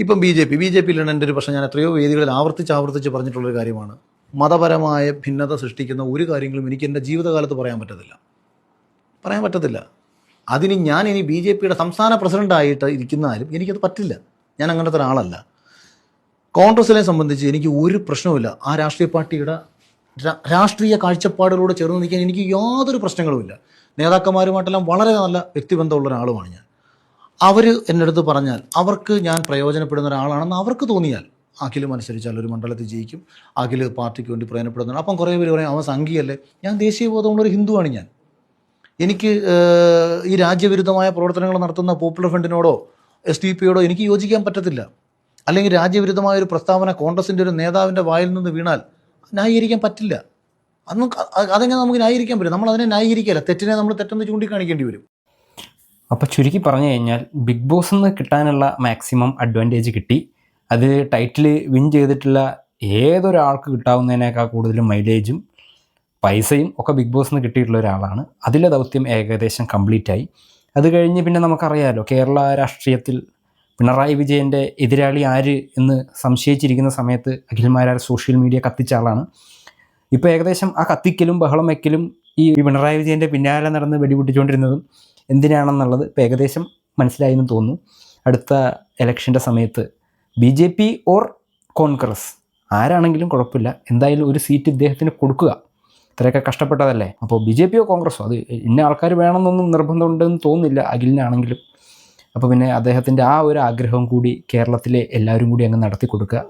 ഇപ്പം B J പിയിലാണ് എൻ്റെ ഒരു പ്രശ്നം. ഞാൻ എത്രയോ വേദികളിൽ ആവർത്തിച്ച് പറഞ്ഞിട്ടുള്ളൊരു കാര്യമാണ്. മതപരമായ ഭിന്നത സൃഷ്ടിക്കുന്ന ഒരു കാര്യങ്ങളും എനിക്ക് എൻ്റെ ജീവിതകാലത്ത് പറയാൻ പറ്റത്തില്ല. അതിന് ഞാൻ ഇനി ബി.ജെ.പിയുടെ സംസ്ഥാന പ്രസിഡൻ്റായിട്ട് ഇരിക്കുന്നാലും എനിക്കത് പറ്റില്ല. ഞാൻ അങ്ങനത്തെ ഒരാളല്ല. കോൺഗ്രസിനെ സംബന്ധിച്ച് എനിക്ക് ഒരു പ്രശ്നവുമില്ല. ആ രാഷ്ട്രീയ പാർട്ടിയുടെ രാഷ്ട്രീയ കാഴ്ചപ്പാടുകളോട് ചേർന്ന് നിൽക്കാൻ എനിക്ക് യാതൊരു പ്രശ്നങ്ങളുമില്ല. നേതാക്കന്മാരുമായിട്ടെല്ലാം വളരെ നല്ല വ്യക്തിബന്ധമുള്ള ഒരാളുമാണ് ഞാൻ. അവർ എൻ്റെ അടുത്ത് പറഞ്ഞാൽ അവർക്ക് ഞാൻ പ്രയോജനപ്പെടുന്ന ഒരാളാണെന്ന് അവർക്ക് തോന്നിയാൽ അഖിൽ മത്സരിച്ചാൽ ഒരു മണ്ഡലത്തിൽ ജയിക്കും, അഖിൽ പാർട്ടിക്ക് വേണ്ടി പ്രയോജനപ്പെടുന്നതാണ്. അപ്പം കുറേ പേര് പറയും അവൻ സംഘിയല്ലേ. ഞാൻ ദേശീയബോധമുള്ളൊരു ഹിന്ദുവാണ് ഞാൻ. എനിക്ക് ഈ രാജ്യവിരുദ്ധമായ പ്രവർത്തനങ്ങൾ നടത്തുന്ന പോപ്പുലർ ഫ്രണ്ടിനോടോ SDP എനിക്ക് യോജിക്കാൻ പറ്റത്തില്ല. അല്ലെങ്കിൽ രാജ്യവിരുദ്ധമായ ഒരു പ്രസ്താവന കോൺഗ്രസിൻ്റെ ഒരു നേതാവിൻ്റെ വായിൽ നിന്ന് വീണാൽ ന്യായീകരിക്കാൻ പറ്റില്ല. അതെങ്ങനെ നമുക്ക് ന്യായീകരിക്കാൻ പറ്റും? നമ്മൾ അതിനെ ന്യായീകരിക്കില്ല. തെറ്റിനെ നമ്മൾ തെറ്റെന്ന് ചൂണ്ടിക്കാണിക്കേണ്ടി വരും. അപ്പോൾ ചുരുക്കി പറഞ്ഞു കഴിഞ്ഞാൽ ബിഗ് ബോസിൽ നിന്ന് കിട്ടാനുള്ള മാക്സിമം അഡ്വാൻറ്റേജ് കിട്ടി. അത് ടൈറ്റിൽ വിൻ ചെയ്തിട്ടുള്ള ഏതൊരാൾക്ക് കിട്ടാവുന്നതിനേക്കാൾ കൂടുതലും മൈലേജും പൈസയും ഒക്കെ ബിഗ് ബോസിൽ നിന്ന് കിട്ടിയിട്ടുള്ള ഒരാളാണ്. അതിലെ ദൗത്യം ഏകദേശം കംപ്ലീറ്റായി. അത് കഴിഞ്ഞ് പിന്നെ നമുക്കറിയാമല്ലോ, കേരള രാഷ്ട്രീയത്തിൽ പിണറായി വിജയൻ്റെ എതിരാളി ആര് എന്ന് സംശയിച്ചിരിക്കുന്ന സമയത്ത് അഖിൽമാരാർ സോഷ്യൽ മീഡിയ കത്തിച്ച ആളാണ്. ഇപ്പോൾ ഏകദേശം ആ കത്തിക്കലും ബഹളം വയ്ക്കലും ഈ പിണറായി വിജയൻ്റെ പിന്നാലെ നടന്ന് വെടിപൊട്ടിച്ചുകൊണ്ടിരുന്നതും എന്തിനാണെന്നുള്ളത് ഇപ്പോൾ ഏകദേശം മനസ്സിലായെന്ന് തോന്നുന്നു. അടുത്ത ഇലക്ഷൻ്റെ സമയത്ത് BJP ഓർ കോൺഗ്രസ് ആരാണെങ്കിലും കുഴപ്പമില്ല, എന്തായാലും ഒരു സീറ്റ് ഇദ്ദേഹത്തിന് കൊടുക്കുക. ഇത്രയൊക്കെ കഷ്ടപ്പെട്ടതല്ലേ. അപ്പോൾ BJPയോ കോൺഗ്രസോ അത് ഇന്ന ആൾക്കാർ വേണമെന്നൊന്നും നിർബന്ധമുണ്ടെന്ന് തോന്നുന്നില്ല അഖിലിനാണെങ്കിലും. അപ്പോൾ പിന്നെ അദ്ദേഹത്തിൻ്റെ ആ ഒരു ആഗ്രഹം കൂടി കേരളത്തിലെ എല്ലാവരും കൂടി അങ്ങ് നടത്തി കൊടുക്കുക.